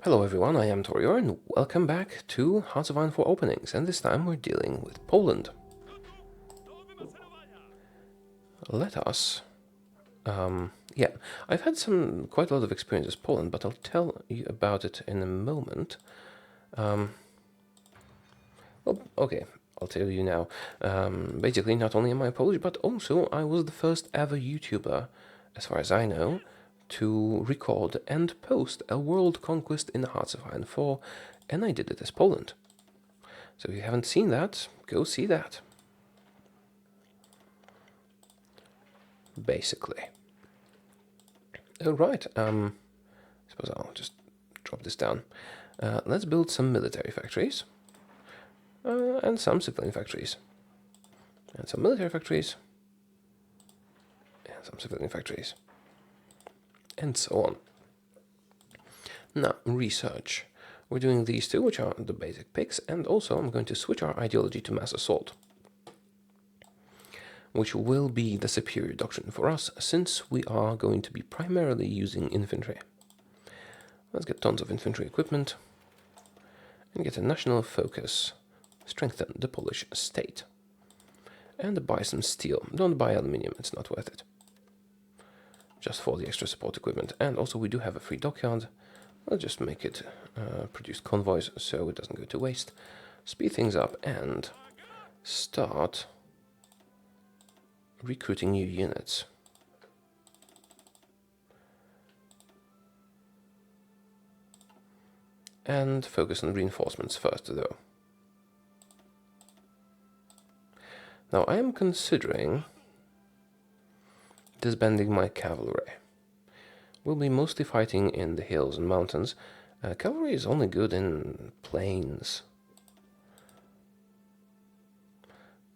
Hello everyone, I am Taureor and welcome back to Hearts of Iron 4 openings, and this time we're dealing with Poland. Let us... yeah, I've had quite a lot of experience with Poland, but I'll tell you about it in a moment. Well, okay, I'll tell you now. Basically, not only am I Polish, but also I was the first ever YouTuber, as far as I know, to record and post a world conquest in Hearts of Iron 4, and I did it as Poland. So if you haven't seen that, go see that. Basically. Alright, I suppose I'll just drop this down. Let's build some military factories. And some civilian factories. And some military factories. And some civilian factories. And so on. Now, research. We're doing these two, which are the basic picks, and also I'm going to switch our ideology to mass assault, which will be the superior doctrine for us, since we are going to be primarily using infantry. Let's get tons of infantry equipment, and get a national focus, strengthen the Polish state, and buy some steel. Don't buy aluminium, it's not worth it. Just for the extra support equipment. And also we do have a free dockyard. Let's just make it produce convoys so it doesn't go to waste. Speed things up and start recruiting new units. And focus on reinforcements first, though. Now I am considering disbanding my cavalry. We'll be mostly fighting in the hills and mountains. Cavalry is only good in plains.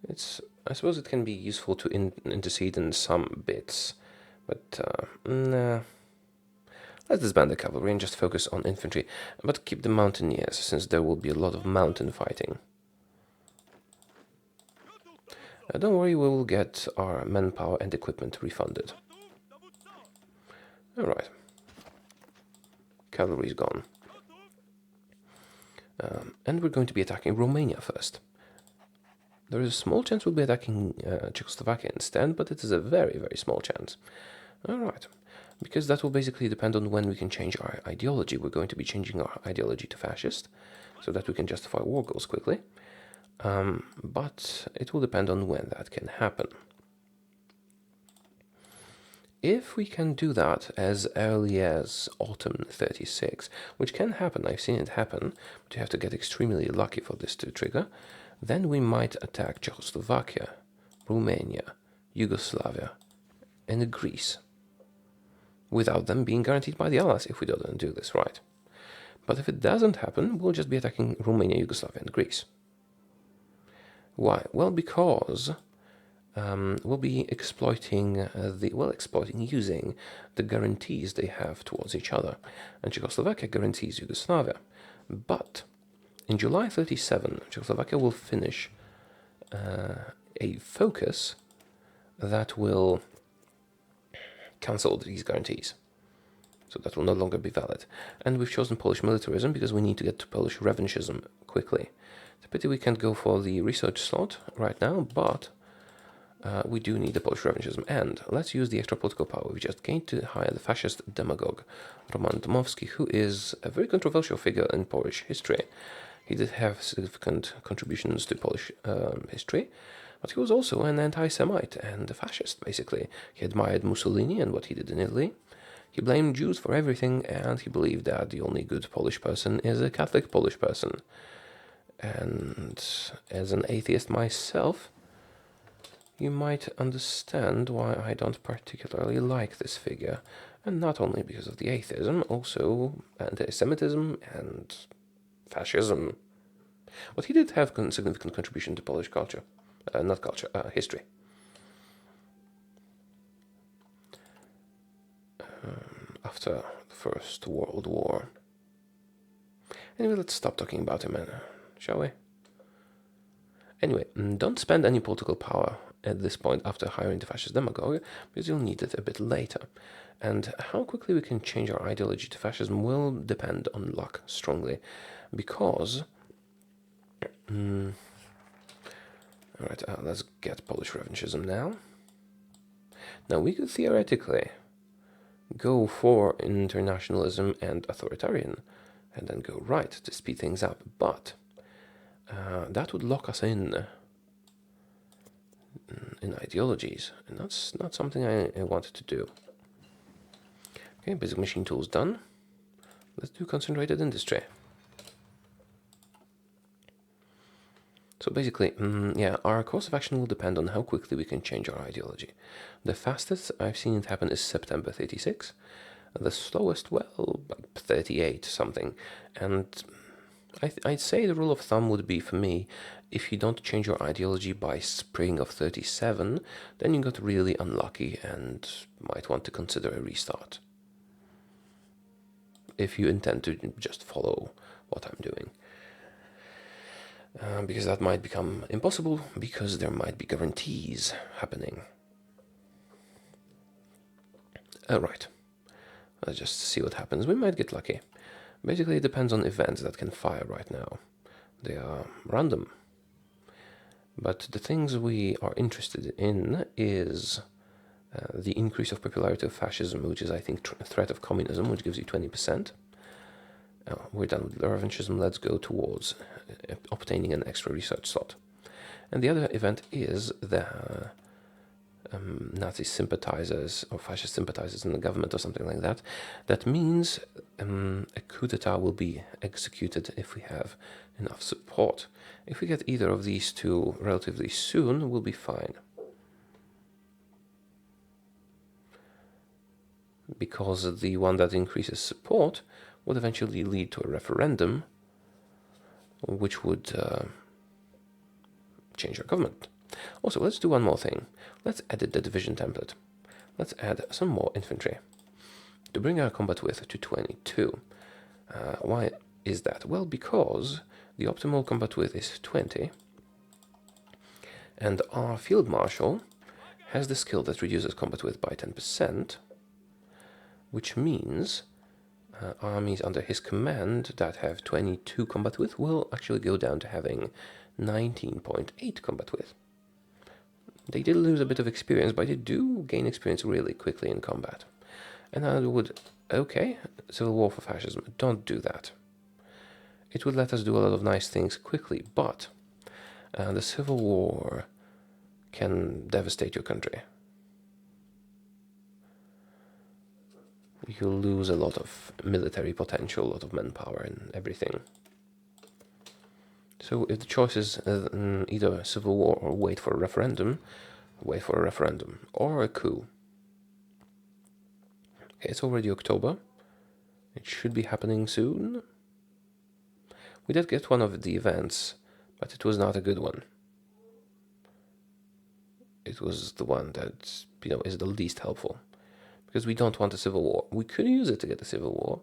I suppose it can be useful to intercede in some bits, but nah. Let's disband the cavalry and just focus on infantry, but keep the mountaineers, since there will be a lot of mountain fighting. Don't worry, we will get our manpower and equipment refunded. Alright. Cavalry's gone. And we're going to be attacking Romania first. There is a small chance we'll be attacking Czechoslovakia instead, but it is a very, very small chance. Alright. Because that will basically depend on when we can change our ideology. We're going to be changing our ideology to fascist, so that we can justify war goals quickly. But it will depend on when that can happen. If we can do that as early as autumn 36, which can happen, I've seen it happen, but you have to get extremely lucky for this to trigger, then we might attack Czechoslovakia, Romania, Yugoslavia, and Greece, without them being guaranteed by the Allies if we don't do this right. But if it doesn't happen, we'll just be attacking Romania, Yugoslavia, and Greece. Why? Well, because we'll be exploiting using the guarantees they have towards each other. And Czechoslovakia guarantees Yugoslavia. But in July 37, Czechoslovakia will finish a focus that will cancel these guarantees. So that will no longer be valid. And we've chosen Polish militarism because we need to get to Polish revanchism quickly. It's a pity we can't go for the research slot right now, but we do need the Polish revanchism. And let's use the extra political power we just gained to hire the fascist demagogue Roman Dmowski, who is a very controversial figure in Polish history. He did have significant contributions to Polish history, but he was also an anti-Semite and a fascist, basically. He admired Mussolini and what he did in Italy. He blamed Jews for everything, and he believed that the only good Polish person is a Catholic Polish person. And as an atheist myself, you might understand why I don't particularly like this figure. And not only because of the atheism, also anti-Semitism and fascism. But he did have significant contribution to Polish culture. History. After the First World War. Anyway, let's stop talking about him, shall we? Anyway, don't spend any political power at this point after hiring the fascist demagogue, because you'll need it a bit later. And how quickly we can change our ideology to fascism will depend on luck strongly, because... Alright, let's get Polish revanchism now. Now, we could theoretically go for internationalism and authoritarian, and then go right to speed things up, but that would lock us in ideologies, and that's not something I wanted to do. Okay, basic machine tools done. Let's do concentrated industry. So basically, yeah, our course of action will depend on how quickly we can change our ideology. The fastest I've seen it happen is September 36. The slowest, well, like 38 something. And I'd say the rule of thumb would be, for me, if you don't change your ideology by spring of 37, then you got really unlucky and might want to consider a restart. If you intend to just follow what I'm doing. Because that might become impossible, because there might be guarantees happening. Right. Let's just see what happens. We might get lucky. Basically, it depends on events that can fire right now. They are random. But the things we are interested in is the increase of popularity of fascism, which is, I think, a threat of communism, which gives you 20%. We're done with revanchism. Let's go towards obtaining an extra research slot. And the other event is the Nazi sympathizers or fascist sympathizers in the government or something like that. That means a coup d'etat will be executed if we have enough support. If we get either of these two relatively soon, we'll be fine. Because the one that increases support would eventually lead to a referendum, which would change our government. Also, let's do one more thing. Let's edit the division template. Let's add some more infantry to bring our combat width to 22. Why is that? Well, because the optimal combat width is 20, and our field marshal has the skill that reduces combat width by 10%, which means armies under his command that have 22 combat width will actually go down to having 19.8 combat width. They did lose a bit of experience, but they do gain experience really quickly in combat. And I would, okay, civil war for fascism, don't do that. It would let us do a lot of nice things quickly, but the civil war can devastate your country. You'll lose a lot of military potential, a lot of manpower and everything. So if the choice is either a civil war or wait for a referendum, or a coup. Okay, it's already October. It should be happening soon. We did get one of the events, but it was not a good one. It was the one that, is the least helpful. Because we don't want a civil war. We could use it to get a civil war,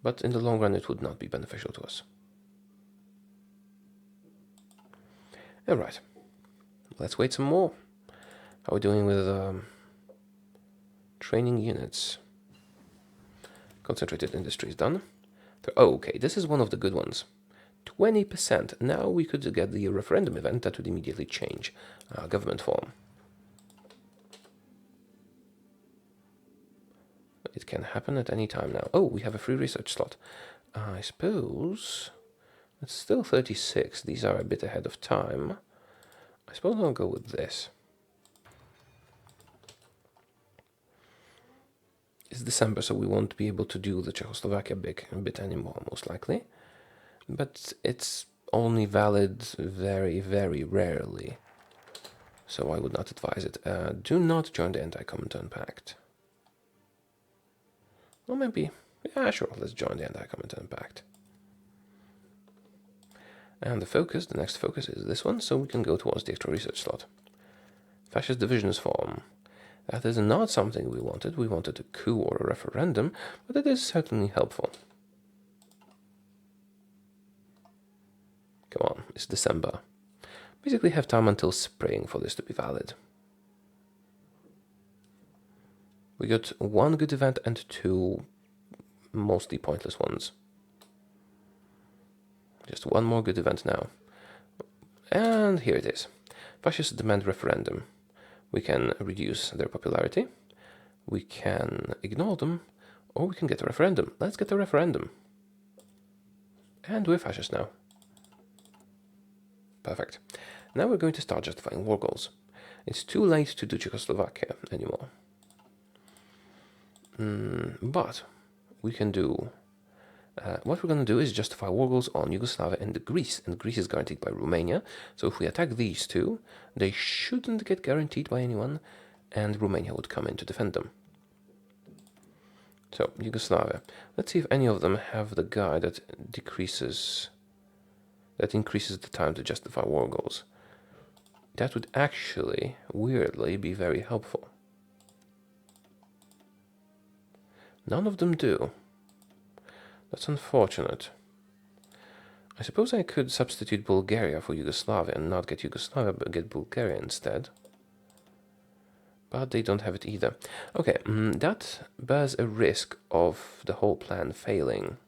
but in the long run it would not be beneficial to us. Alright, let's wait some more. How are we doing with training units? Concentrated industries done. Oh, okay, this is one of the good ones. 20%. Now we could get the referendum event that would immediately change government form. It can happen at any time now. Oh, we have a free research slot. I suppose it's still 36. These are a bit ahead of time. I suppose I'll go with this. It's December, so we won't be able to do the Czechoslovakia bit anymore, most likely. But it's only valid very, very rarely. So I would not advise it. Do not join the Anti-Comintern Pact. Or maybe, yeah, sure, let's join the Anti-Comintern Pact. And the next focus is this one, so we can go towards the extra research slot. Fascist divisions form. That is not something we wanted. We wanted a coup or a referendum, but it is certainly helpful. Come on, it's December. basically have time until spring for this to be valid. We got one good event and two mostly pointless ones. Just one more good event now. And here it is. Fascists demand referendum. We can reduce their popularity, we can ignore them, or we can get a referendum. Let's get a referendum. And we're fascist now. Perfect. Now we're going to start justifying war goals. It's too late to do Czechoslovakia anymore. But we can do... what we're going to do is justify war goals on Yugoslavia and Greece. And Greece is guaranteed by Romania. So if we attack these two, they shouldn't get guaranteed by anyone, and Romania would come in to defend them. So, Yugoslavia. Let's see if any of them have the guy that increases the time to justify war goals. That would actually, weirdly, be very helpful. None of them do. That's unfortunate. I suppose I could substitute Bulgaria for Yugoslavia and not get Yugoslavia, but get Bulgaria instead. But they don't have it either. Okay, that bears a risk of the whole plan failing.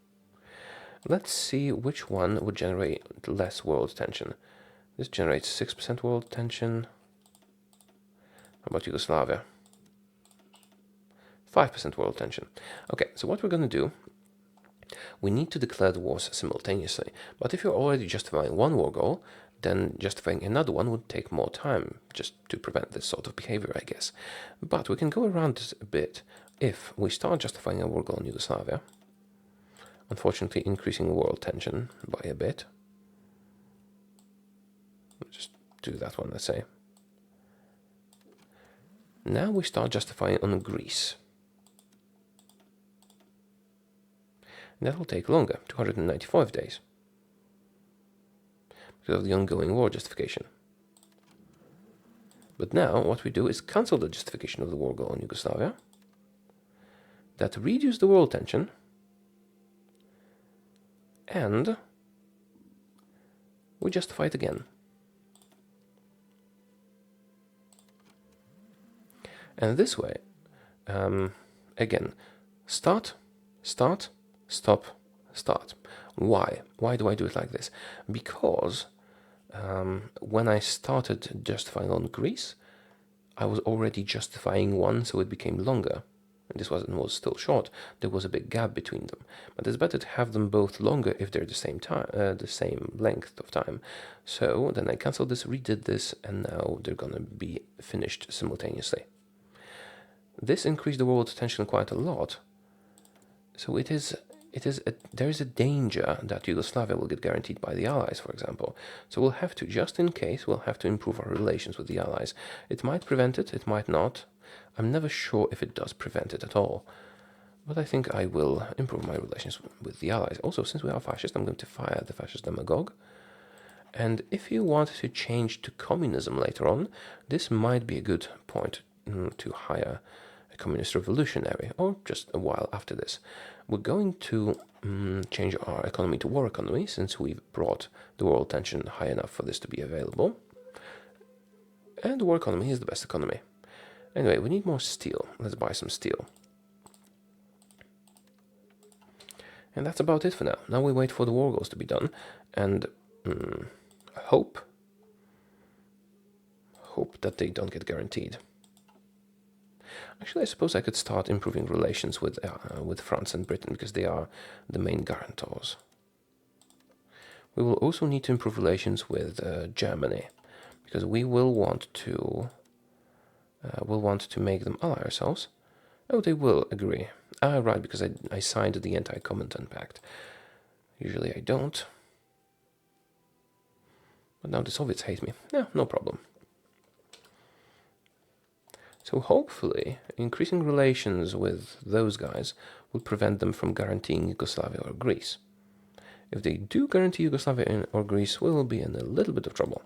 Let's see which one would generate less world tension. This generates 6% world tension. How about Yugoslavia? 5% world tension. Okay, so what we're going to do, we need to declare the wars simultaneously. But if you're already justifying one war goal, then justifying another one would take more time, just to prevent this sort of behavior, I guess. But we can go around this a bit if we start justifying a war goal in Yugoslavia, unfortunately increasing world tension by a bit. Just do that one, let's say. Now we start justifying on Greece. And that will take longer, 295 days. Because of the ongoing war justification. But now what we do is cancel the justification of the war goal in Yugoslavia. That reduces the world tension. And we justify it again. And this way, again, start, stop, start. Why? Why do I do it like this? Because when I started justifying on Greece, I was already justifying one, so it became longer. And this was still short. There was a big gap between them. But it's better to have them both longer if they're the same time, the same length of time. So then I canceled this, redid this, and now they're gonna be finished simultaneously. This increased the world tension quite a lot. So there is a danger that Yugoslavia will get guaranteed by the Allies, for example. So we'll have to, just in case, we'll have to improve our relations with the Allies. It might prevent it, it might not. I'm never sure if it does prevent it at all. But I think I will improve my relations with the Allies. Also, since we are fascist, I'm going to fire the fascist demagogue. And if you want to change to communism later on, this might be a good point to hire a communist revolutionary, or just a while after this. We're going to change our economy to war economy, since we've brought the world tension high enough for this to be available. And the war economy is the best economy. Anyway, we need more steel. Let's buy some steel. And that's about it for now. Now we wait for the war goals to be done, and hope that they don't get guaranteed. Actually, I suppose I could start improving relations with France and Britain, because they are the main guarantors. We will also need to improve relations with Germany, because we will want to make them ally ourselves. Oh, they will agree. Ah, right, because I signed the Anti-Comintern Pact. Usually I don't. But now the Soviets hate me. Yeah, no problem. So hopefully, increasing relations with those guys will prevent them from guaranteeing Yugoslavia or Greece. If they do guarantee Yugoslavia or Greece, we will be in a little bit of trouble.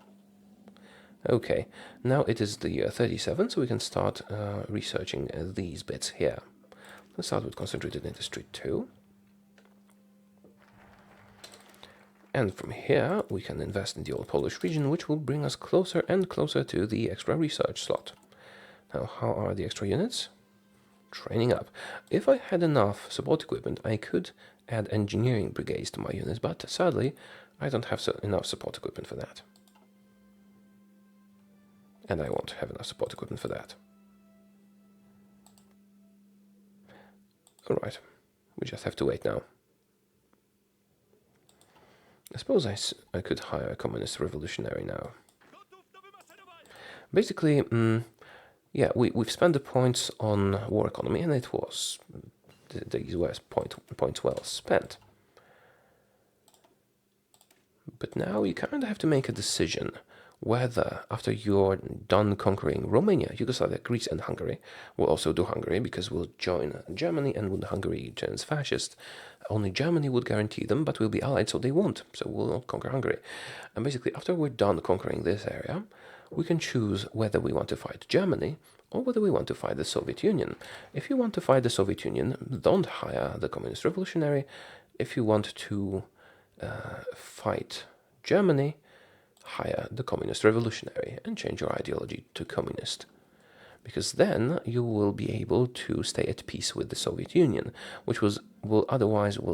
Okay, now it is the year 37, so we can start researching these bits here. Let's start with concentrated industry 2. And from here, we can invest in the old Polish region, which will bring us closer and closer to the extra research slot. Now, how are the extra units? Training up. If I had enough support equipment, I could add engineering brigades to my units, but sadly, I don't have enough support equipment for that. And I won't have enough support equipment for that. Alright, we just have to wait now. I suppose I could hire a communist revolutionary now. Basically, yeah, we've spent the points on war economy, and it was these were points well spent. But now you kind of have to make a decision whether, after you're done conquering Romania, Yugoslavia, Greece, and Hungary, we'll also do Hungary because we'll join Germany, and when Hungary turns fascist, only Germany would guarantee them, but we'll be allied, so they won't. So we'll not conquer Hungary. And basically, after we're done conquering this area, we can choose whether we want to fight Germany or whether we want to fight the Soviet Union. If you want to fight the Soviet Union, don't hire the Communist Revolutionary. If you want to fight Germany, hire the Communist Revolutionary and change your ideology to communist. Because then you will be able to stay at peace with the Soviet Union, which otherwise it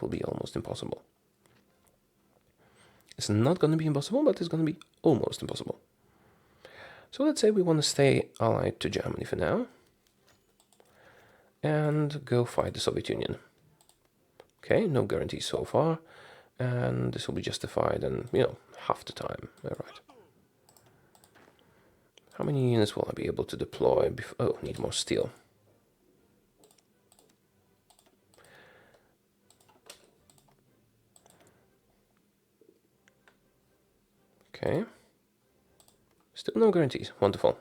will be almost impossible. It's not going to be impossible, but it's going to be almost impossible. So let's say we want to stay allied to Germany for now and go fight the Soviet Union. Okay, no guarantees so far, and this will be justified in, half the time. All right. How many units will I be able to deploy? Oh, need more steel. Okay. Still no guarantees. Wonderful.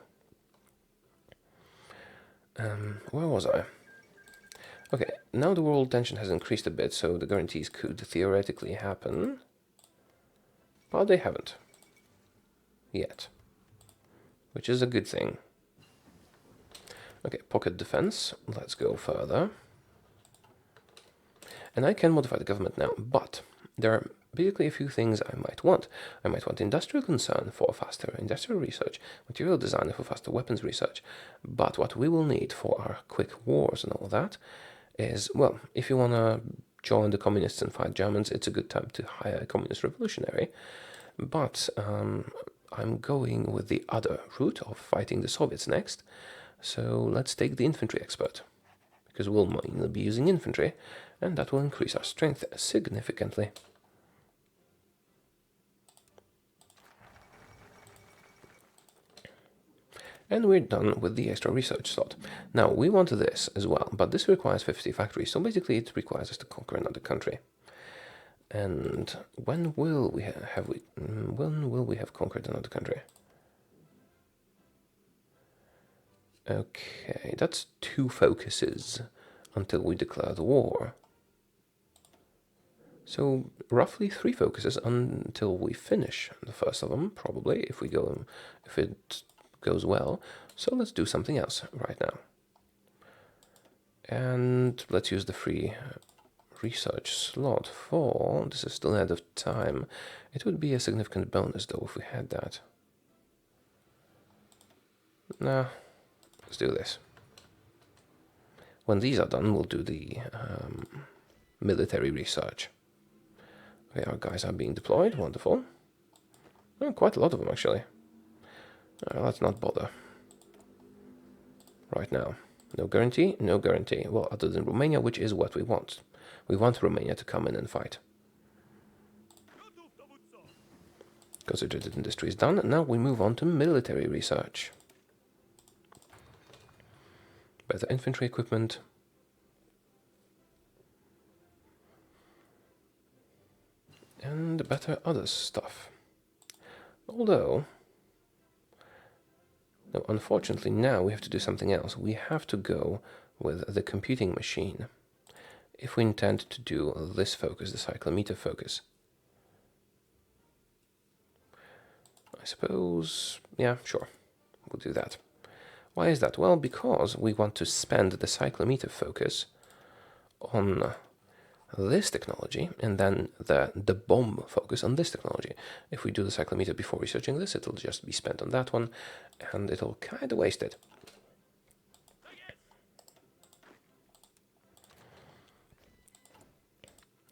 Where was I? Okay, now the world tension has increased a bit, so the guarantees could theoretically happen. But they haven't. Yet. Which is a good thing. Okay, pocket defense. Let's go further. And I can modify the government now, but there are basically a few things I might want. I might want industrial concern for faster industrial research, material design for faster weapons research. But what we will need for our quick wars and all that is, well, if you want to join the communists and fight Germans, it's a good time to hire a communist revolutionary. But I'm going with the other route of fighting the Soviets next. So let's take the infantry expert, because we'll mainly be using infantry, and that will increase our strength significantly. And we're done with the extra research slot. Now, we want this as well, but this requires 50 factories, so basically it requires us to conquer another country. And when will we have conquered another country? Okay, that's 2 focuses until we declare the war. So roughly 3 focuses until we finish the first of them, probably, if it goes well. So let's do something else right now. And let's use the free research slot for, this is still ahead of time. It would be a significant bonus though if we had that. Nah, let's do this. When these are done, we'll do the military research. Okay, our guys are being deployed, wonderful. Oh, quite a lot of them actually. Let's not bother. Right now. No guarantee? No guarantee. Well, other than Romania, which is what we want. We want Romania to come in and fight. Concentrated industry is done. Now we move on to military research. Better infantry equipment. And better other stuff. Although, no, unfortunately now we have to do something else. We have to go with the computing machine if we intend to do this focus, the cyclometer focus. I suppose, yeah, sure, we'll do that. Why is that? Well, because we want to spend the cyclometer focus on this technology, and then the bomb focus on this technology. If we do the cyclometer before researching this, it'll just be spent on that one, and it'll kind of waste it.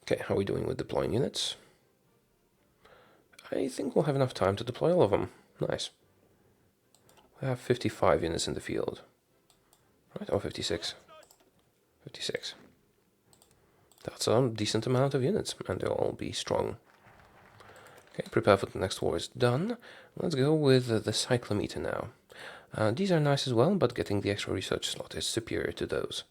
Okay, how are we doing with deploying units? I think we'll have enough time to deploy all of them. Nice. We have 55 units in the field. Right, or 56. 56. That's a decent amount of units, and they'll all be strong. Okay, prepare for the next war is done. Let's go with the cyclometer now. These are nice as well, but getting the extra research slot is superior to those.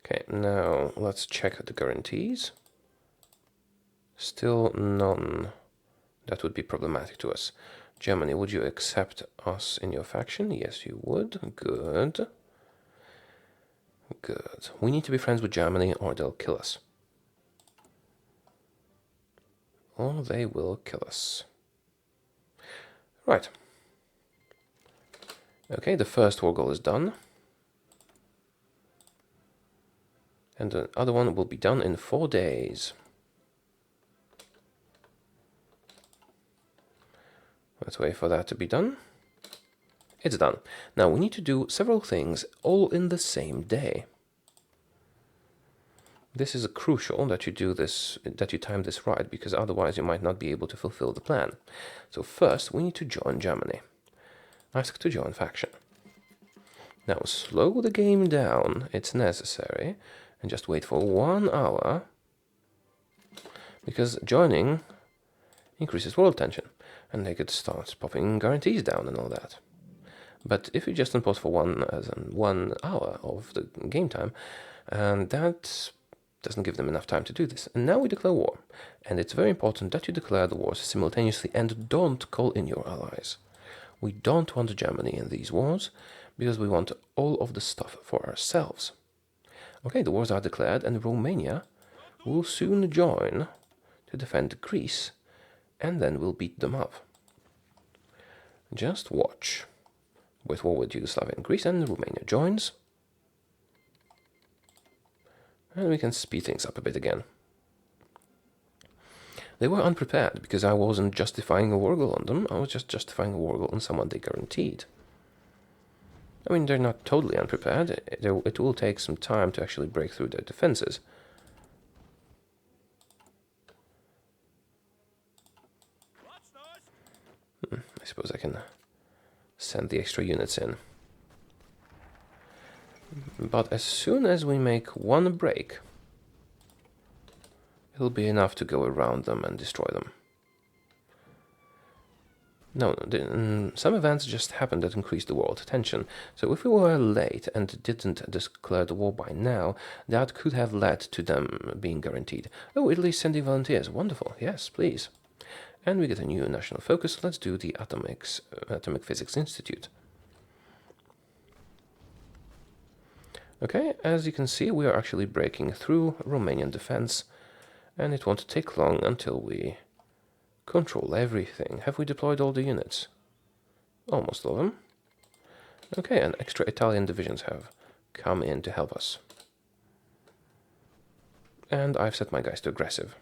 Okay, now let's check the guarantees. Still none. That would be problematic to us. Germany, would you accept us in your faction? Yes, you would. Good. Good. We need to be friends with Germany or they'll kill us. Or they will kill us. Right. Okay, the first war goal is done. And the other one will be done in 4 days. Let's wait for that to be done. It's done. Now we need to do several things all in the same day. This is crucial that you do this, that you time this right, because otherwise you might not be able to fulfill the plan. So first we need to join Germany. Ask to join faction. Now slow the game down, it's necessary, and just wait for 1 hour, because joining increases world tension, and they could start popping guarantees down and all that. But if you just impose for 1 hour of the game time, and that doesn't give them enough time to do this. And now we declare war, and it's very important that you declare the wars simultaneously and don't call in your allies. We don't want Germany in these wars, because we want all of the stuff for ourselves. Okay, the wars are declared, and Romania will soon join to defend Greece, and then we'll beat them up. Just watch. With war with Yugoslavia and Greece, and Romania joins. And we can speed things up a bit again. They were unprepared, because I wasn't justifying a war goal on them, I was just justifying a war goal on someone they guaranteed. I mean, they're not totally unprepared, it will take some time to actually break through their defenses. I suppose I can send the extra units in. But as soon as we make one break, it'll be enough to go around them and destroy them. No, some events just happened that increased the world tension. So if we were late and didn't declare the war by now, that could have led to them being guaranteed. Oh, Italy's sending volunteers. Wonderful. Yes, please. And we get a new national focus. Let's do the Atomic Physics Institute. Okay, as you can see, we are actually breaking through Romanian defense, and it won't take long until we control everything. Have we deployed all the units? Almost all of them. Okay, and extra Italian divisions have come in to help us. And I've set my guys to aggressive.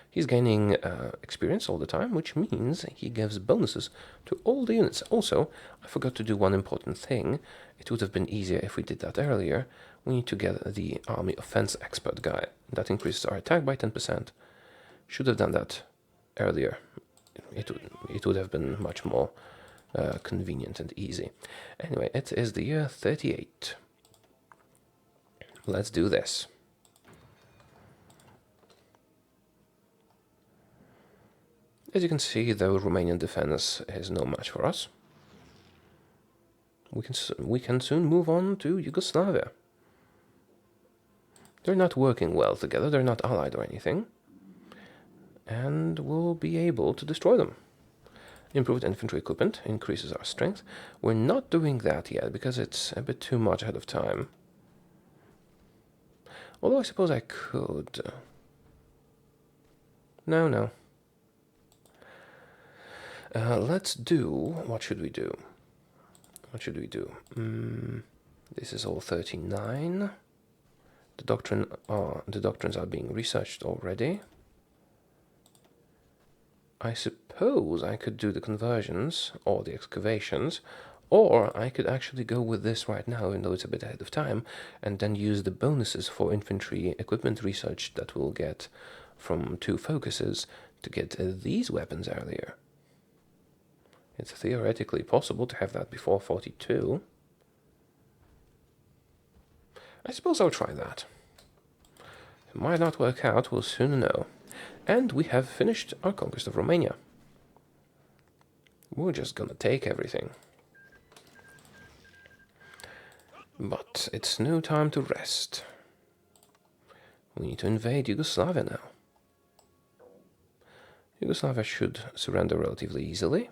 He's gaining experience all the time, which means he gives bonuses to all the units. Also, I forgot to do one important thing. It would have been easier if we did that earlier. We need to get the army offense expert guy. That increases our attack by 10%. Should have done that earlier. It would have been much more convenient and easy. Anyway, it is the year 38. Let's do this. As you can see, the Romanian defense is no match for us. We can soon move on to Yugoslavia. They're not working well together, they're not allied or anything. And we'll be able to destroy them. Improved infantry equipment increases our strength. We're not doing that yet because it's a bit too much ahead of time. Although I suppose I could. No. Let's do... What should we do? This is all 39. The doctrines are being researched already. I suppose I could do the conversions or the excavations, or I could actually go with this right now, even though it's a bit ahead of time, and then use the bonuses for infantry equipment research that we'll get from 2 focuses to get these weapons earlier. It's theoretically possible to have that before 42. I suppose I'll try that. It might not work out, we'll soon know. And we have finished our conquest of Romania. We're just gonna take everything. But it's no time to rest. We need to invade Yugoslavia now. Yugoslavia should surrender relatively easily.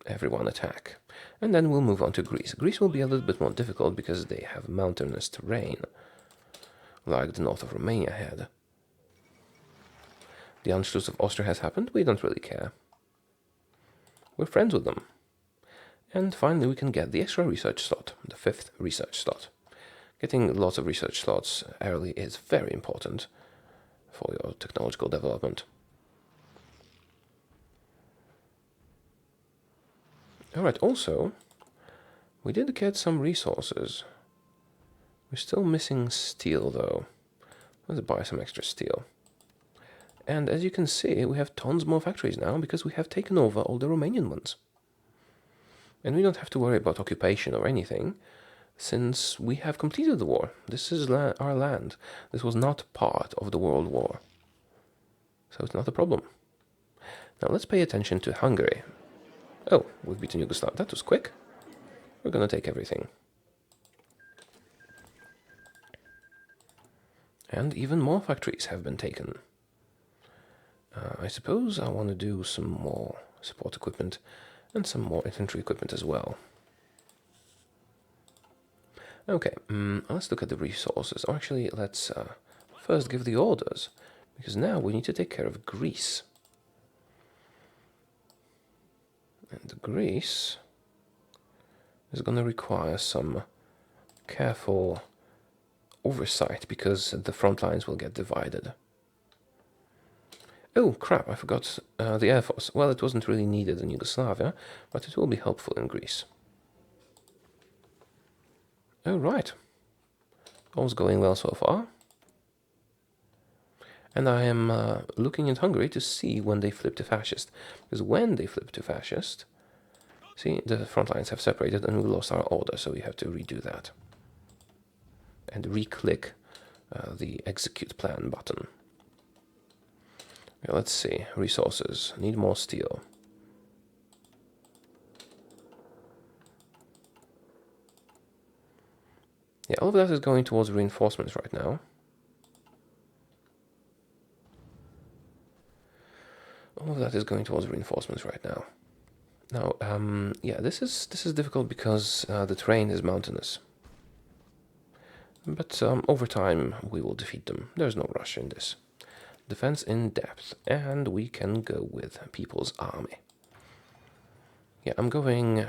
Everyone attack. And then we'll move on to Greece. Greece will be a little bit more difficult because they have mountainous terrain, like the north of Romania had. The Anschluss of Austria has happened, we don't really care. We're friends with them. And finally we can get the extra research slot, the 5th research slot. Getting lots of research slots early is very important for your technological development. Alright, also, we did get some resources. We're still missing steel, though. Let's buy some extra steel. And as you can see, we have tons more factories now because we have taken over all the Romanian ones. And we don't have to worry about occupation or anything, since we have completed the war. This is our land. This was not part of the World War. So it's not a problem. Now let's pay attention to Hungary. Oh, we've beaten Yugoslavia. That was quick. We're gonna take everything. And even more factories have been taken. I suppose I want to do some more support equipment and some more infantry equipment as well. Okay, let's look at the resources. Or actually, let's first give the orders, because now we need to take care of Greece. And Greece is going to require some careful oversight because the front lines will get divided. Oh crap, I forgot the Air Force. Well, it wasn't really needed in Yugoslavia, but it will be helpful in Greece. Oh right, all's going well so far. And I am looking at Hungary to see when they flip to fascist. Because when they flip to fascist, see, the front lines have separated and we lost our order, so we have to redo that. And re-click the execute plan button. Okay, let's see, resources, need more steel. Yeah, all of that is going towards reinforcements right now. All of that is going towards reinforcements right now. Now, yeah, this is difficult because the terrain is mountainous. But over time, we will defeat them. There's no rush in this. Defense in depth, and we can go with People's Army. Yeah, I'm going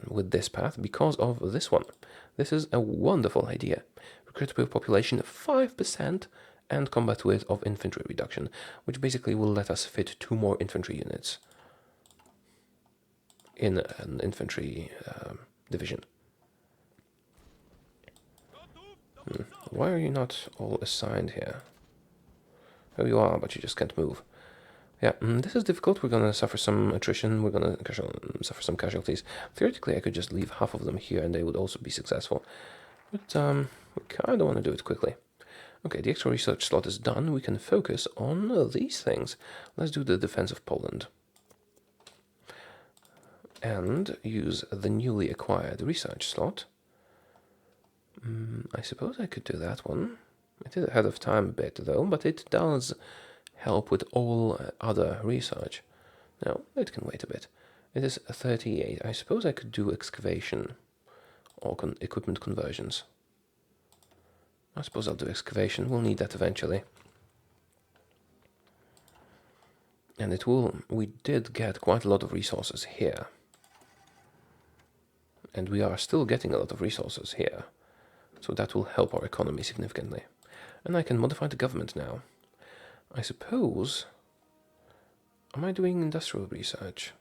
with this path because of this one. This is a wonderful idea. Recruit per population of 5% and combat weight of infantry reduction, which basically will let us fit 2 more infantry units in an infantry division. Why are you not all assigned here? Oh, you are, but you just can't move. Yeah, this is difficult. We're going to suffer some attrition. We're going to suffer some casualties. Theoretically, I could just leave half of them here and they would also be successful. But we kind of want to do it quickly. Okay, the extra research slot is done. We can focus on these things. Let's do the defense of Poland. And use the newly acquired research slot. I suppose I could do that one. I did ahead of time a bit though, but it does help with all other research. No, it can wait a bit. It is 38. I suppose I could do excavation or equipment conversions. I suppose I'll do excavation. We'll need that eventually. And it will... We did get quite a lot of resources here. And we are still getting a lot of resources here. So that will help our economy significantly. And I can modify the government now. I suppose... Am I doing industrial research?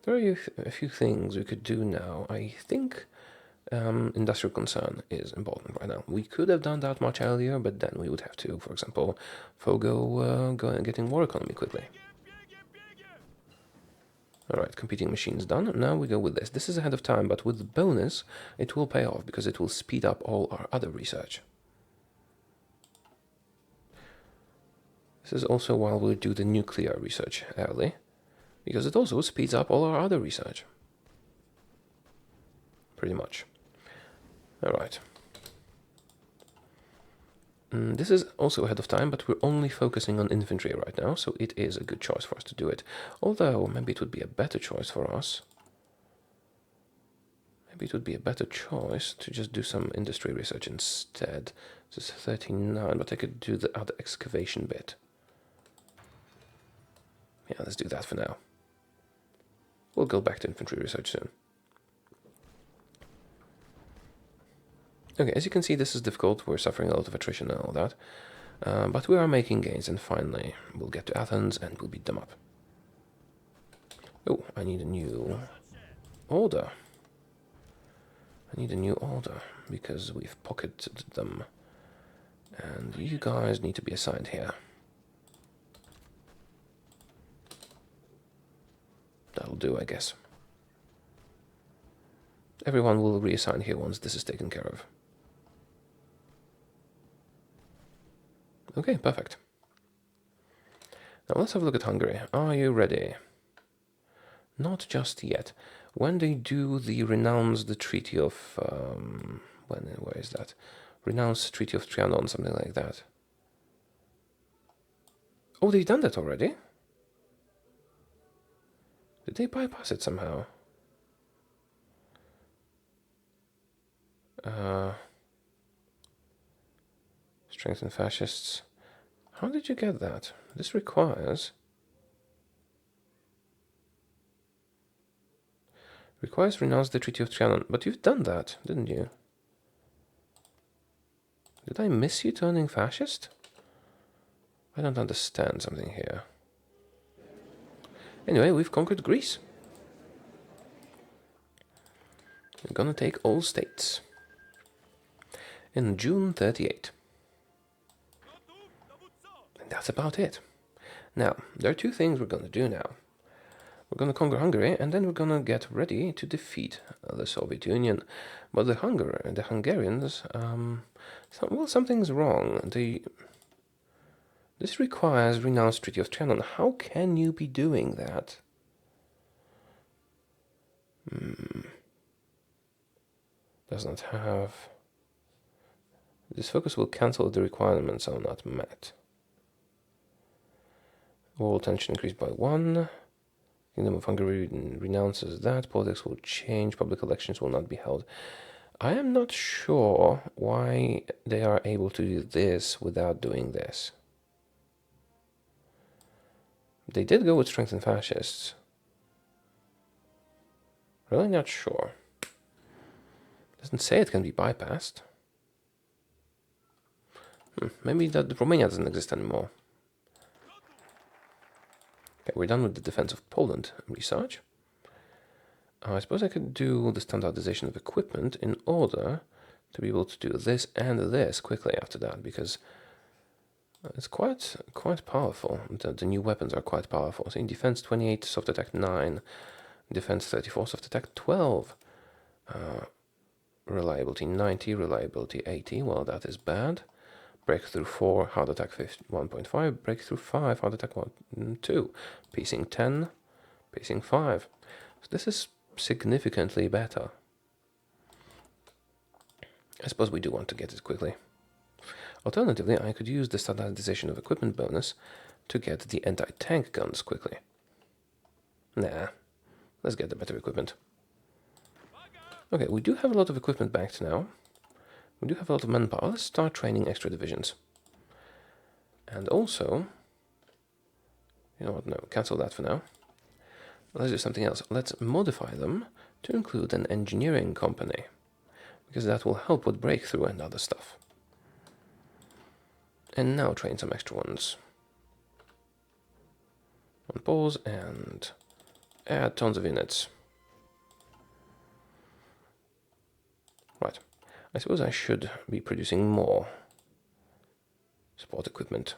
There are a few things we could do now. I think industrial concern is important right now. We could have done that much earlier, but then we would have to, for example, forego getting war economy quickly. Alright, competing machines done. Now we go with this. This is ahead of time, but with the bonus, it will pay off because it will speed up all our other research. This is also while we do the nuclear research early, because it also speeds up all our other research. Pretty much. Alright. This is also ahead of time, but we're only focusing on infantry right now, so it is a good choice for us to do it. Although, maybe it would be a better choice for us. Maybe it would be a better choice to just do some industry research instead. This is 39, but I could do the other excavation bit. Yeah, let's do that for now. We'll go back to infantry research soon. Okay, as you can see, this is difficult. We're suffering a lot of attrition and all that. But we are making gains, and finally we'll get to Athens and we'll beat them up. Oh, I need a new order. I need a new order because we've pocketed them. And you guys need to be assigned here. That'll do, I guess. Everyone will reassign here once this is taken care of. Okay, perfect. Now let's have a look at Hungary. Are you ready? Not just yet. When they do the renounce the treaty of... where is that? Renounce Treaty of Trianon, something like that. Oh, they've done that already? Did they bypass it somehow? Strengthen fascists. How did you get that? This requires renounce the Treaty of Trianon. But you've done that, didn't you? Did I miss you turning fascist? I don't understand something here. Anyway, we've conquered Greece. We're gonna take all states. In June 38. And that's about it. Now, there are two things we're gonna do now. We're gonna conquer Hungary, and then we're gonna get ready to defeat the Soviet Union. But the Hungarians, well, something's wrong. This requires renounce Treaty of Trianon. How can you be doing that? Does not have... This focus will cancel if the requirements are not met. World tension increased by 1. Kingdom of Hungary renounces that. Politics will change. Public elections will not be held. I am not sure why they are able to do this without doing this. They did go with strengthen fascists. Really not sure. Doesn't say it can be bypassed. Maybe that Romania doesn't exist anymore. Okay, we're done with the defense of Poland research. I suppose I could do the standardization of equipment in order to be able to do this and this quickly after that, because it's quite powerful. The new weapons are quite powerful. So in defense 28, soft attack 9, defense 34, soft attack 12, reliability 90, reliability 80. Well, that is bad. Breakthrough 4, hard attack 1.5, breakthrough 5, hard attack 2, piecing 10, piecing 5. So this is significantly better. I suppose we do want to get it quickly. Alternatively, I could use the standardization of equipment bonus to get the anti-tank guns quickly. Nah, let's get the better equipment. Okay, we do have a lot of equipment backed now. We do have a lot of manpower. Let's start training extra divisions. And also, you know what, no, cancel that for now. Let's do something else. Let's modify them to include an engineering company, because that will help with breakthrough and other stuff. And now train some extra ones. On pause and add tons of units. Right. I suppose I should be producing more support equipment.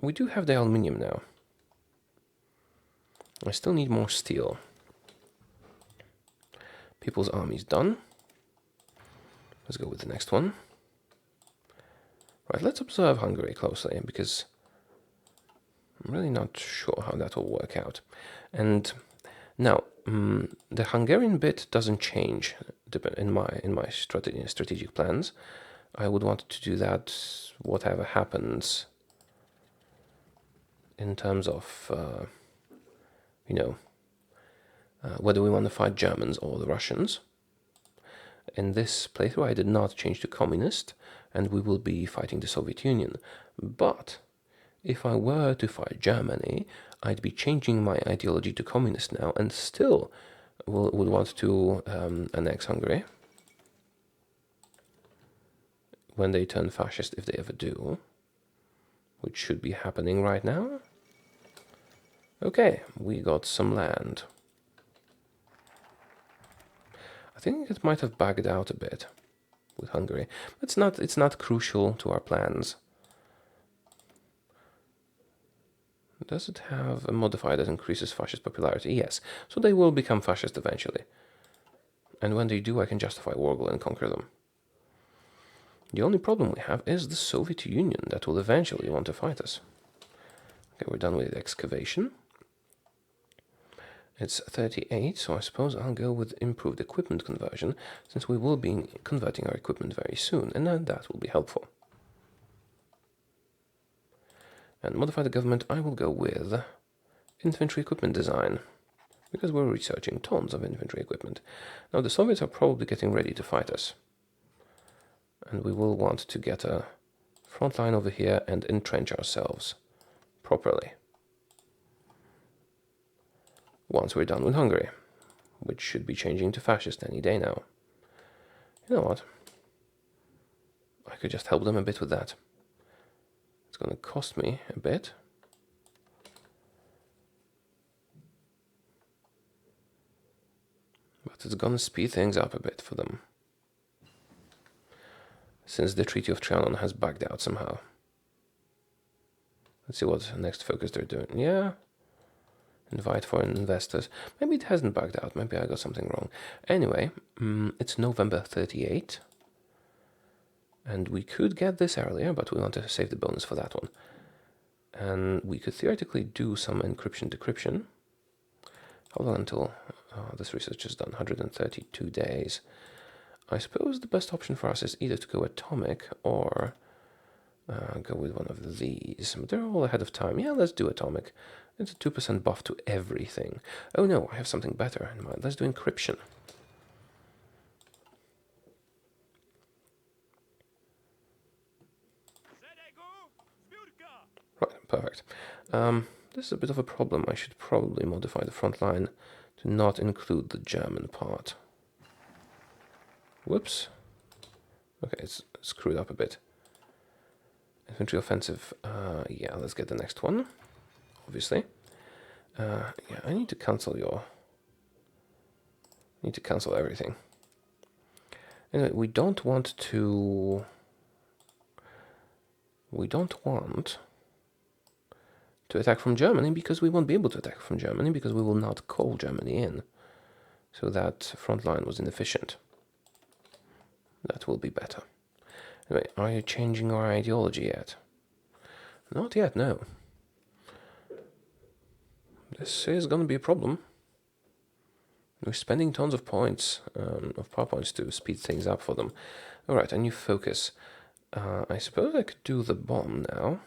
We do have the aluminium now. I still need more steel. People's Army's done. Let's go with the next one. Right, let's observe Hungary closely, because I'm really not sure how that will work out. And now, the Hungarian bit doesn't change in my strategic plans. I would want to do that whatever happens in terms of, whether we want to fight Germans or the Russians. In this playthrough, I did not change to communist, and we will be fighting the Soviet Union. But if I were to fight Germany, I'd be changing my ideology to communist now, and still would want to annex Hungary when they turn fascist, if they ever do, which should be happening right now. Okay, we got some land. I think it might have bagged out a bit with Hungary. It's not crucial to our plans. Does it have a modifier that increases fascist popularity? Yes. So they will become fascist eventually. And when they do, I can justify war and conquer them. The only problem we have is the Soviet Union that will eventually want to fight us. Okay, we're done with excavation. It's 38, so I suppose I'll go with improved equipment conversion, since we will be converting our equipment very soon, and then that will be helpful. And modify the government, I will go with infantry equipment design, because we're researching tons of infantry equipment. Now the Soviets are probably getting ready to fight us, and we will want to get a front line over here and entrench ourselves properly once we're done with Hungary, which should be changing to fascist any day now. You know what? I could just help them a bit with that. It's going to cost me a bit. But it's going to speed things up a bit for them, since the Treaty of Trianon has backed out somehow. Let's see what next focus they're doing. Yeah. Invite foreign investors. Maybe it hasn't backed out. Maybe I got something wrong. Anyway, it's November 38. And we could get this earlier, but we want to save the bonus for that one. And we could theoretically do some encryption-decryption. Hold on until this research is done. 132 days. I suppose the best option for us is either to go atomic or go with one of these. But they're all ahead of time. Yeah, let's do atomic. It's a 2% buff to everything. Oh no, I have something better in mind. Let's do encryption. Right, perfect. This is a bit of a problem. I should probably modify the front line to not include the German part. Whoops. Okay, it's screwed up a bit. Infantry offensive. Yeah, let's get the next one. Obviously. Yeah, I need to cancel everything. Anyway, we don't want to attack from Germany, because we won't be able to attack from Germany, because we will not call Germany in. So that front line was inefficient. That will be better. Anyway, are you changing our ideology yet? Not yet, no. This is going to be a problem. We're spending tons of points, of power points, to speed things up for them. Alright, a new focus. I suppose I could do the bomb now.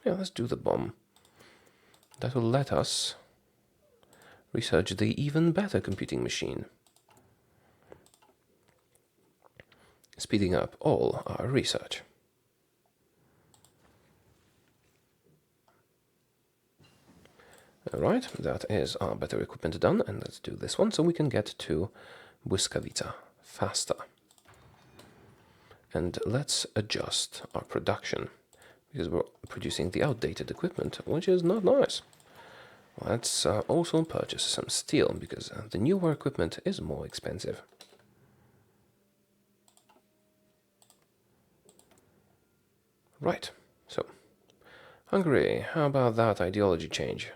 Yeah, let's do the bomb. That will let us research the even better computing machine, speeding up all our research. Alright, that is our better equipment done, and let's do this one so we can get to Błyskawica faster. And let's adjust our production, because we're producing the outdated equipment, which is not nice. Let's also purchase some steel, because the newer equipment is more expensive. Right, so Hungary, how about that ideology change?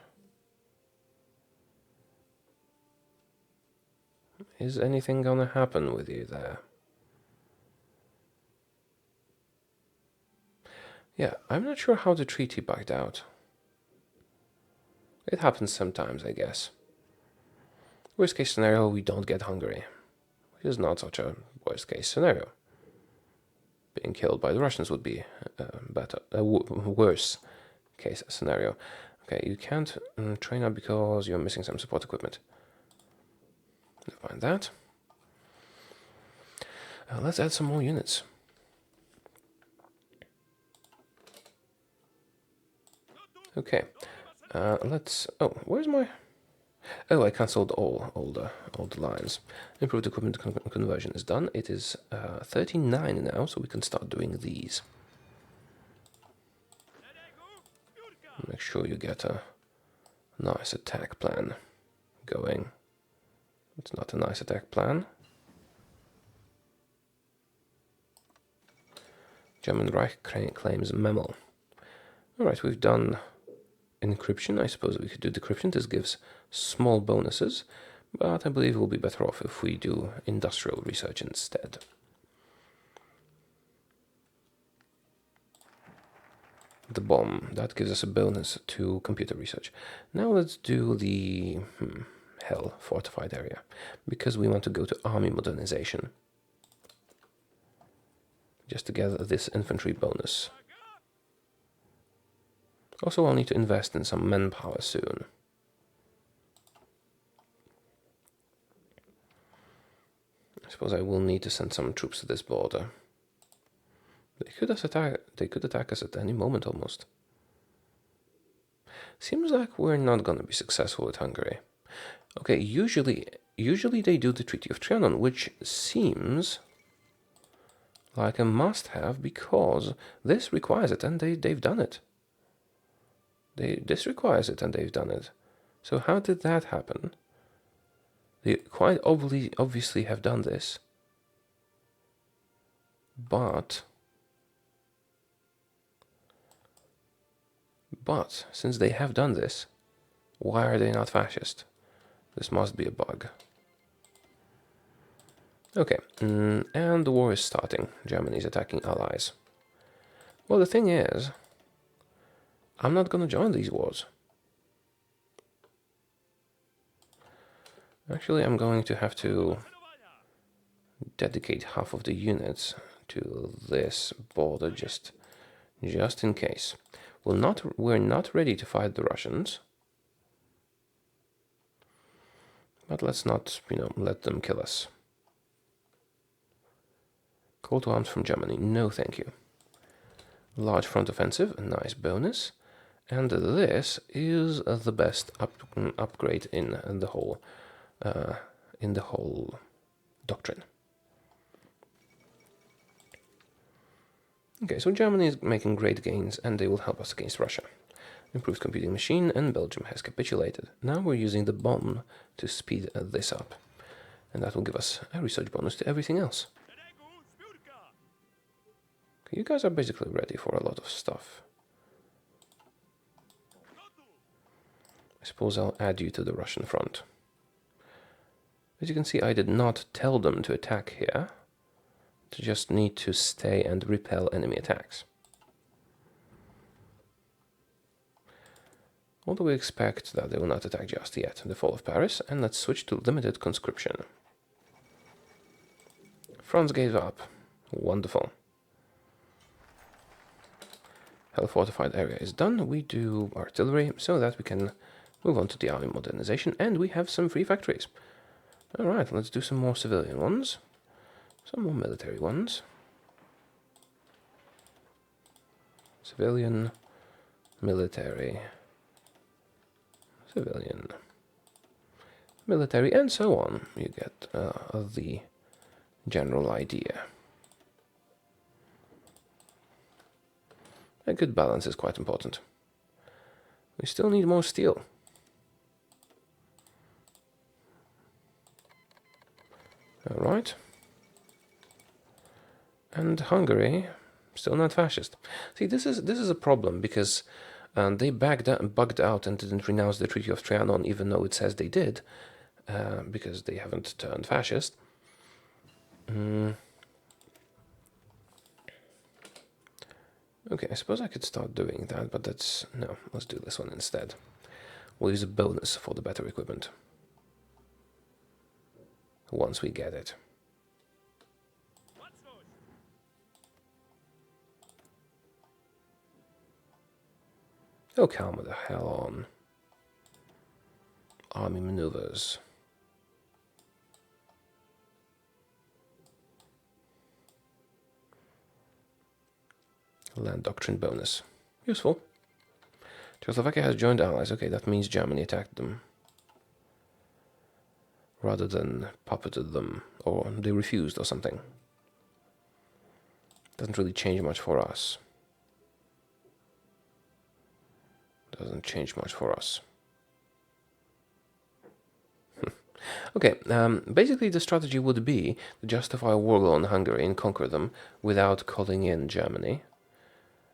Is anything gonna happen with you there? Yeah, I'm not sure how the treaty backed out. It happens sometimes, I guess. Worst case scenario, we don't get Hungary, which is not such a worst case scenario. Being killed by the Russians would be a worse case scenario. Okay, you can't train up because you're missing some support equipment. Never mind that. Let's add some more units. Okay, let's... Oh, where's my... Oh, I cancelled all the lines. Improved equipment conversion is done. It is 39 now, so we can start doing these. Make sure you get a nice attack plan going. It's not a nice attack plan. German Reich claims Memel. Alright, we've done encryption. I suppose we could do decryption. This gives small bonuses, but I believe we'll be better off if we do industrial research instead. The bomb, that gives us a bonus to computer research. Now let's do the Hell fortified area, because we want to go to army modernization, just to get this infantry bonus. Also, I'll need to invest in some manpower soon. I suppose I will need to send some troops to this border. They could attack us at any moment almost. Seems like we're not going to be successful with Hungary. Okay, usually they do the Treaty of Trianon, which seems like a must-have because this requires it, and they've done it. This requires it, and they've done it. So how did that happen? They quite obviously have done this, but since they have done this, why are they not fascist? This must be a bug. Okay, and the war is starting. Germany is attacking allies. Well, the thing is, I'm not going to join these wars. Actually, I'm going to have to dedicate half of the units to this border just in case. We're not ready to fight the Russians, but let's not, let them kill us. Call to arms from Germany. No, thank you. Large front offensive, a nice bonus, and this is the best upgrade in the whole doctrine. Okay, so Germany is making great gains, and they will help us against Russia. Improved computing machine, and Belgium has capitulated. Now we're using the bomb to speed this up, and that will give us a research bonus to everything else. Okay, you guys are basically ready for a lot of stuff. I suppose I'll add you to the Russian front. As you can see, I did not tell them to attack here. They just need to stay and repel enemy attacks. Although we expect that they will not attack just yet. The fall of Paris, and let's switch to limited conscription. France gave up. Wonderful. Hell fortified area is done. We do artillery so that we can move on to the army modernization, and we have some free factories. Alright, let's do some more civilian ones. Some more military ones. Civilian, military, civilian, military, and so on. You get the general idea. A good balance is quite important. We still need more steel. Alright. And Hungary, still not fascist. See, this is a problem because they bugged out and didn't renounce the Treaty of Trianon, even though it says they did, because they haven't turned fascist. Okay, I suppose I could start doing that, but no, let's do this one instead. We'll use a bonus for the better equipment once we get it. Oh, calm the hell on. Army maneuvers. Land doctrine bonus. Useful. Czechoslovakia has joined allies. Okay, that means Germany attacked them. Rather than puppeted them. Or they refused or something. Doesn't really change much for us. Doesn't change much for us. Okay, basically the strategy would be to justify a war on Hungary and conquer them without calling in Germany.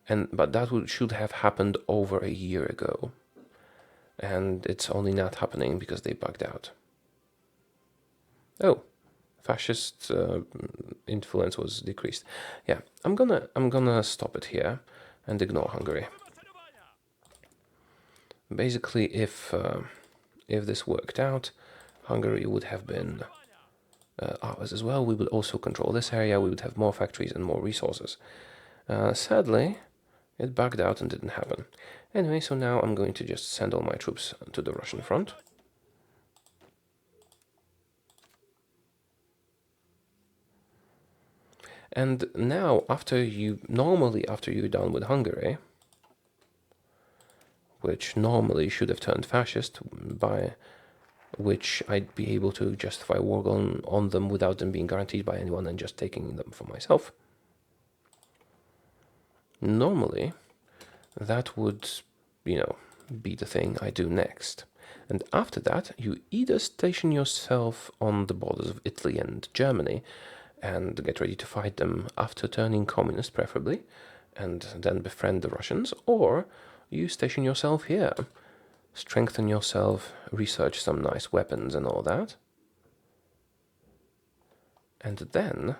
But that should have happened over a year ago. And it's only not happening because they bugged out. Oh, fascist influence was decreased. Yeah, I'm gonna stop it here and ignore Hungary. Basically, if this worked out, Hungary would have been ours as well. We would also control this area. We would have more factories and more resources. Sadly, it bugged out and didn't happen. Anyway, so now I'm going to just send all my troops to the Russian front. And now, after you're done with Hungary, which normally should have turned fascist, by which I'd be able to justify war on them without them being guaranteed by anyone and just taking them for myself. Normally, that would, be the thing I do next. And after that, you either station yourself on the borders of Italy and Germany and get ready to fight them after turning communist, preferably, and then befriend the Russians, or you station yourself here, strengthen yourself, research some nice weapons and all that, and then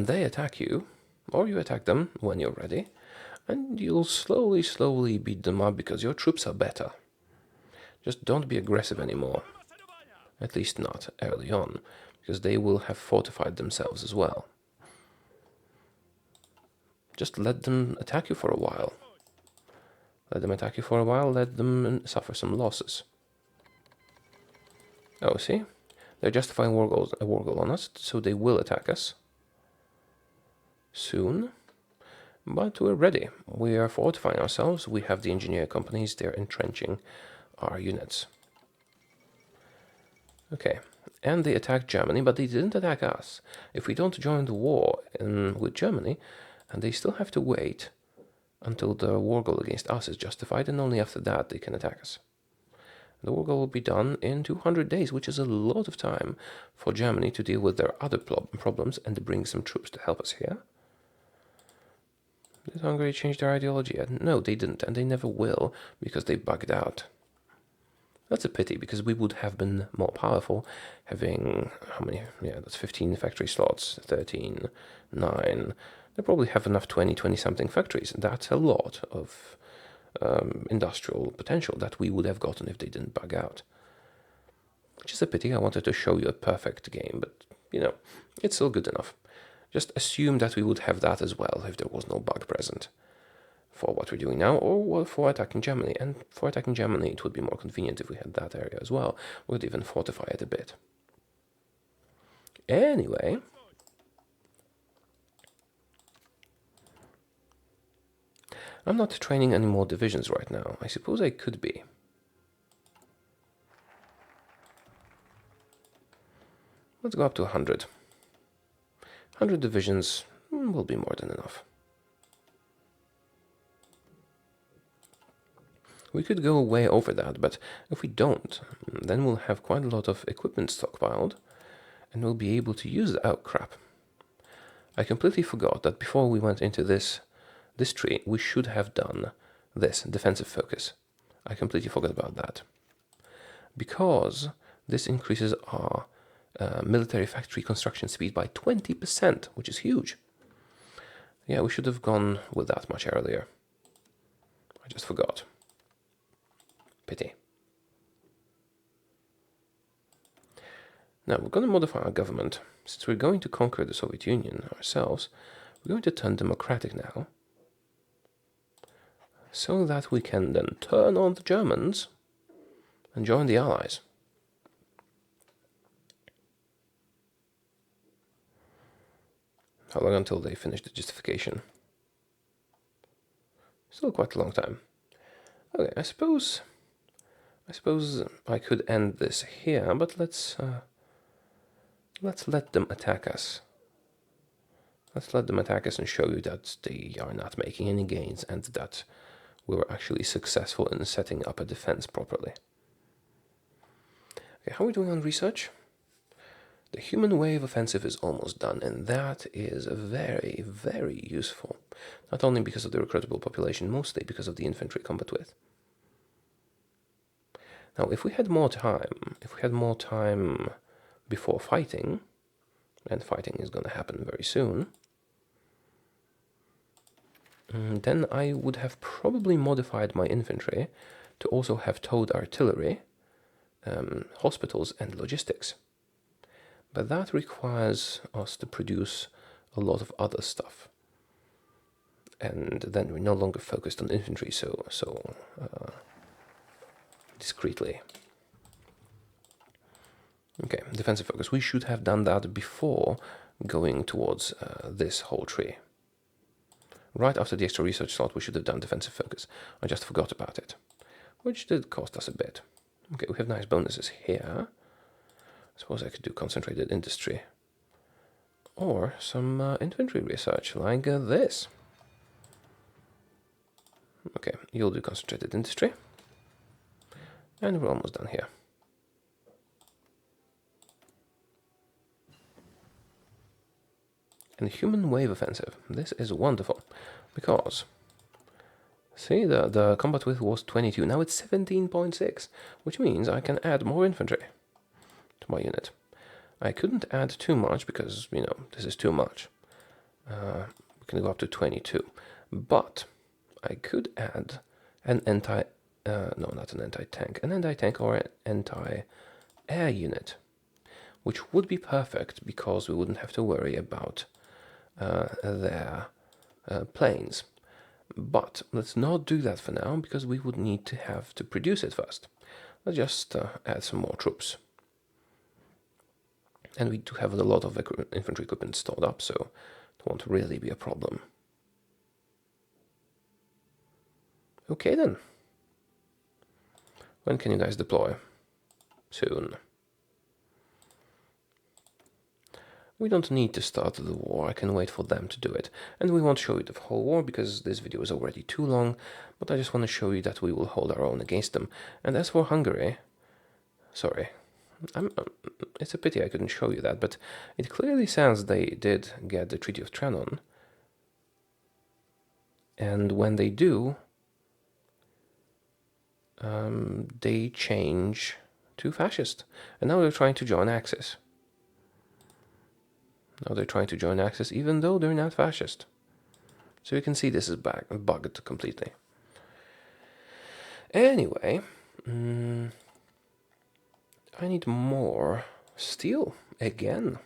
they attack you, or you attack them when you're ready, and you'll slowly beat them up because your troops are better. Just don't be aggressive anymore. At least not early on, because they will have fortified themselves as well. Just let them attack you for a while. Let them suffer some losses. Oh, see? They're justifying a war goal on us, so they will attack us soon. But we're ready. We are fortifying ourselves. We have the engineer companies. They're entrenching our units. Okay, and they attacked Germany, but they didn't attack us. If we don't join the war with Germany, and they still have to wait until the war goal against us is justified, and only after that they can attack us. The war goal will be done in 200 days, which is a lot of time for Germany to deal with their other problems and bring some troops to help us here. Did Hungary change their ideology yet? No, they didn't, and they never will, because they bugged out. That's a pity, because we would have been more powerful, having, how many? Yeah, that's 15 factory slots, 13, 9. They probably have enough 20-something factories. That's a lot of industrial potential that we would have gotten if they didn't bug out. Which is a pity. I wanted to show you a perfect game, but, it's still good enough. Just assume that we would have that as well if there was no bug present for what we're doing now, or for attacking Germany. And for attacking Germany, it would be more convenient if we had that area as well. We would even fortify it a bit. Anyway, I'm not training any more divisions right now. I suppose I could be. Let's go up to 100. 100 divisions will be more than enough. We could go way over that, but if we don't, then we'll have quite a lot of equipment stockpiled, and we'll be able to use the... Oh, crap. I completely forgot that before we went into this tree, we should have done this, defensive focus. I completely forgot about that. Because this increases our military factory construction speed by 20%, which is huge. Yeah, we should have gone with that much earlier. I just forgot. Pity. Now, we're going to modify our government. Since we're going to conquer the Soviet Union ourselves, we're going to turn democratic now, so that we can then turn on the Germans and join the Allies. How long until they finish the justification? Still quite a long time. Okay, I suppose I could end this here, but let's let them attack us. Let's let them attack us and show you that they are not making any gains and that we were actually successful in setting up a defense properly. Okay, how are we doing on research? The human wave offensive is almost done, and that is very, very useful. Not only because of the recruitable population, mostly because of the infantry combat with. Now, if we had more time before fighting, and fighting is going to happen very soon, then I would have probably modified my infantry to also have towed artillery, hospitals, and logistics. But that requires us to produce a lot of other stuff. And then we're no longer focused on infantry so discreetly. Okay, defensive focus. We should have done that before going towards this whole tree. Right after the extra research slot, we should have done defensive focus. I just forgot about it, which did cost us a bit. Okay, we have nice bonuses here. I suppose I could do concentrated industry. Or some infantry research, like this. Okay, you'll do concentrated industry. And we're almost done here. And human wave offensive. This is wonderful. Because, see, the combat width was 22. Now it's 17.6. Which means I can add more infantry to my unit. I couldn't add too much because, you know, this is too much. We can go up to 22. But I could add an no, not an anti-tank. An anti-tank or an anti-air unit. Which would be perfect because we wouldn't have to worry about their planes. But let's not do that for now because we would need to have to produce it first. Let's just add some more troops. And we do have a lot of infantry equipment stored up, so it won't really be a problem. Okay then. When can you guys deploy? Soon. We don't need to start the war, I can wait for them to do it. And we won't show you the whole war because this video is already too long, but I just want to show you that we will hold our own against them. And as for Hungary, sorry, it's a pity I couldn't show you that, but it clearly sounds they did get the Treaty of Trianon. And when they do, they change to fascist. And now they're trying to join Axis. Now they're trying to join Axis even though they're not fascist. So you can see this is bugged completely. Anyway, I need more steel again.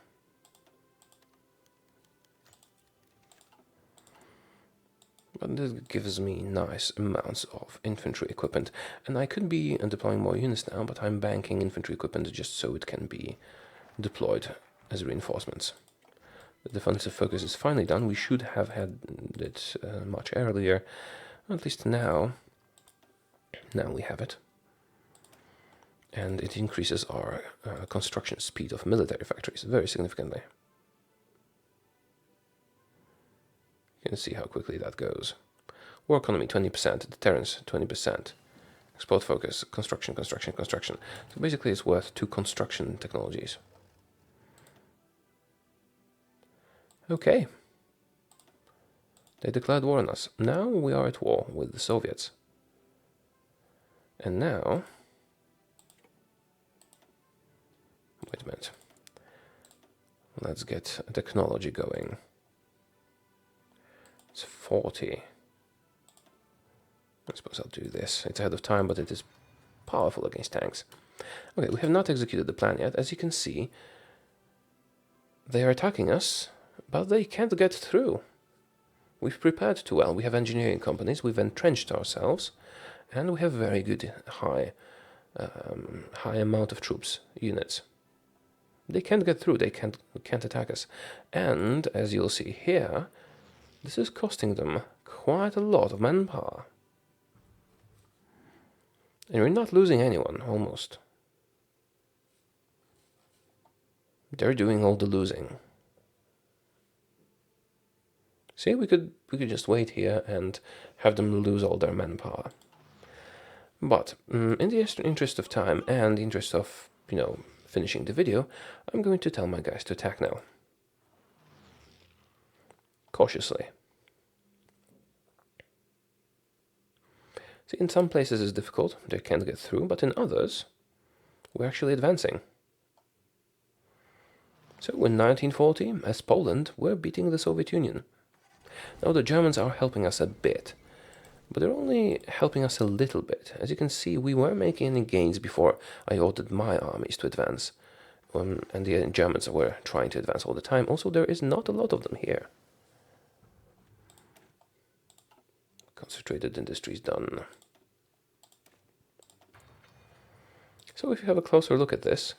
But this gives me nice amounts of infantry equipment. And I could be deploying more units now, but I'm banking infantry equipment just so it can be deployed as reinforcements. The defensive focus is finally done. We should have had it much earlier, At least now we have it. And it increases our construction speed of military factories very significantly. You can see how quickly that goes. War economy 20%, deterrence 20%, export focus, construction. So basically it's worth 2 construction technologies. Okay. They declared war on us. Now we are at war with the Soviets. And now... Wait a minute. Let's get technology going. It's 40. I suppose I'll do this. It's ahead of time, but it is powerful against tanks. Okay, we have not executed the plan yet. As you can see, they are attacking us, but they can't get through. We've prepared too well. We have engineering companies, we've entrenched ourselves, and we have very good high amount of troops, units. They can't get through, they can't attack us. And, as you'll see here, this is costing them quite a lot of manpower. And we're not losing anyone, almost. They're doing all the losing. See, we could just wait here and have them lose all their manpower. But, in the interest of time and the interest of, finishing the video, I'm going to tell my guys to attack now. Cautiously. See, in some places it's difficult, they can't get through, but in others, we're actually advancing. So in 1940, as Poland, we're beating the Soviet Union. Now the Germans are helping us a bit, but they're only helping us a little bit. As you can see, we were making any gains before I ordered my armies to advance, and the Germans were trying to advance all the time. Also, there is not a lot of them here. Concentrated industries done. So if you have a closer look at this,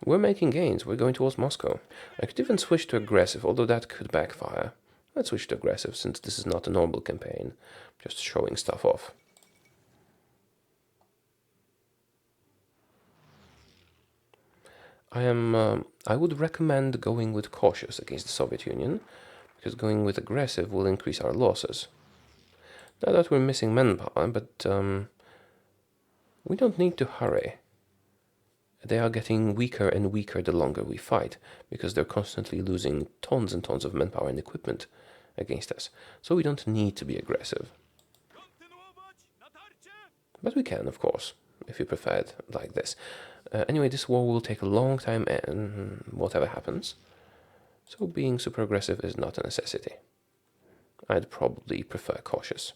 we're making gains. We're going towards Moscow. I could even switch to aggressive, although that could backfire. Let's switch to aggressive, since this is not a normal campaign, just showing stuff off. I would recommend going with cautious against the Soviet Union, because going with aggressive will increase our losses. Now that we're missing manpower, but we don't need to hurry. They are getting weaker and weaker the longer we fight, because they're constantly losing tons and tons of manpower and equipment against us. So we don't need to be aggressive. But we can, of course, if you prefer it like this. Anyway, this war will take a long time, and whatever happens. So being super aggressive is not a necessity. I'd probably prefer cautious.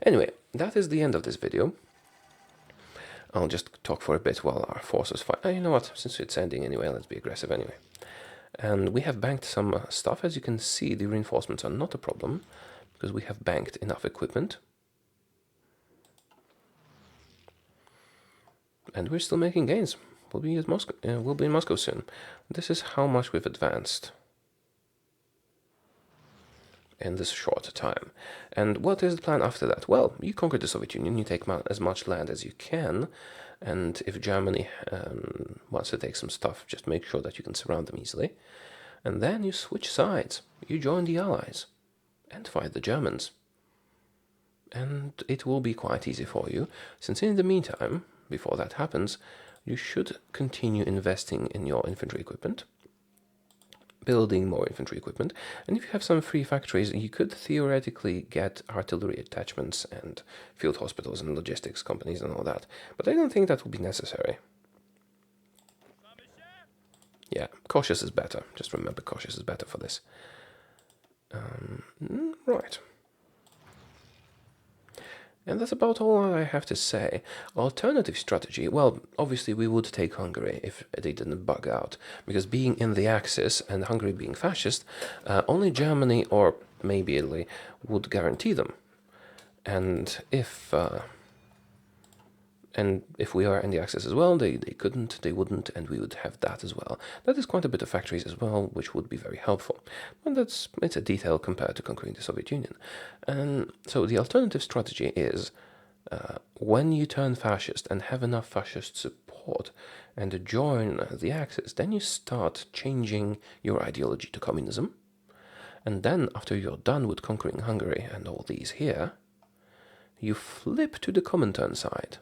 Anyway, that is the end of this video. I'll just talk for a bit while our forces fight. You know what, since it's ending anyway, let's be aggressive anyway. And we have banked some stuff. As you can see, the reinforcements are not a problem, because we have banked enough equipment. And we're still making gains. We'll be in Moscow soon. This is how much we've advanced in this short time. And what is the plan after that? Well, you conquer the Soviet Union, you take as much land as you can, and if Germany wants to take some stuff, just make sure that you can surround them easily. And then you switch sides. You join the Allies and fight the Germans. And it will be quite easy for you, since in the meantime, before that happens, you should continue investing in your infantry equipment, building more infantry equipment, and if you have some free factories, you could theoretically get artillery attachments and field hospitals and logistics companies and all that, but I don't think that will be necessary. Yeah, cautious is better. Just remember, cautious is better for this. Right. And that's about all I have to say. Alternative strategy, well, obviously we would take Hungary if they didn't bug out, because being in the Axis and Hungary being fascist, only Germany or maybe Italy would guarantee them. And if And if we are in the Axis as well, they couldn't, they wouldn't, and we would have that as well. That is quite a bit of factories as well, which would be very helpful. But it's a detail compared to conquering the Soviet Union. And so the alternative strategy is when you turn fascist and have enough fascist support and join the Axis, then you start changing your ideology to communism. And then, after you're done with conquering Hungary and all these here, you flip to the Comintern side.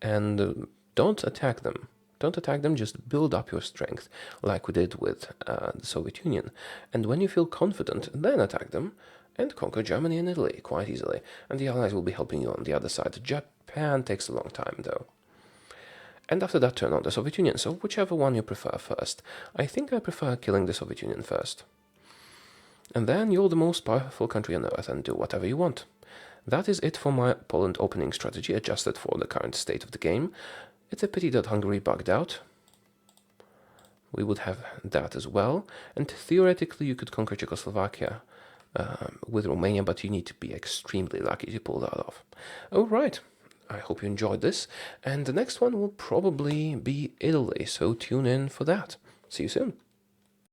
And don't attack them. Don't attack them, just build up your strength, like we did with the Soviet Union. And when you feel confident, then attack them and conquer Germany and Italy quite easily. And the Allies will be helping you on the other side. Japan takes a long time, though. And after that, turn on the Soviet Union. So whichever one you prefer first. I think I prefer killing the Soviet Union first. And then you're the most powerful country on earth and do whatever you want. That is it for my Poland opening strategy, adjusted for the current state of the game. It's a pity that Hungary bugged out. We would have that as well. And theoretically, you could conquer Czechoslovakia with Romania, but you need to be extremely lucky to pull that off. All right. I hope you enjoyed this. And the next one will probably be Italy, so tune in for that. See you soon.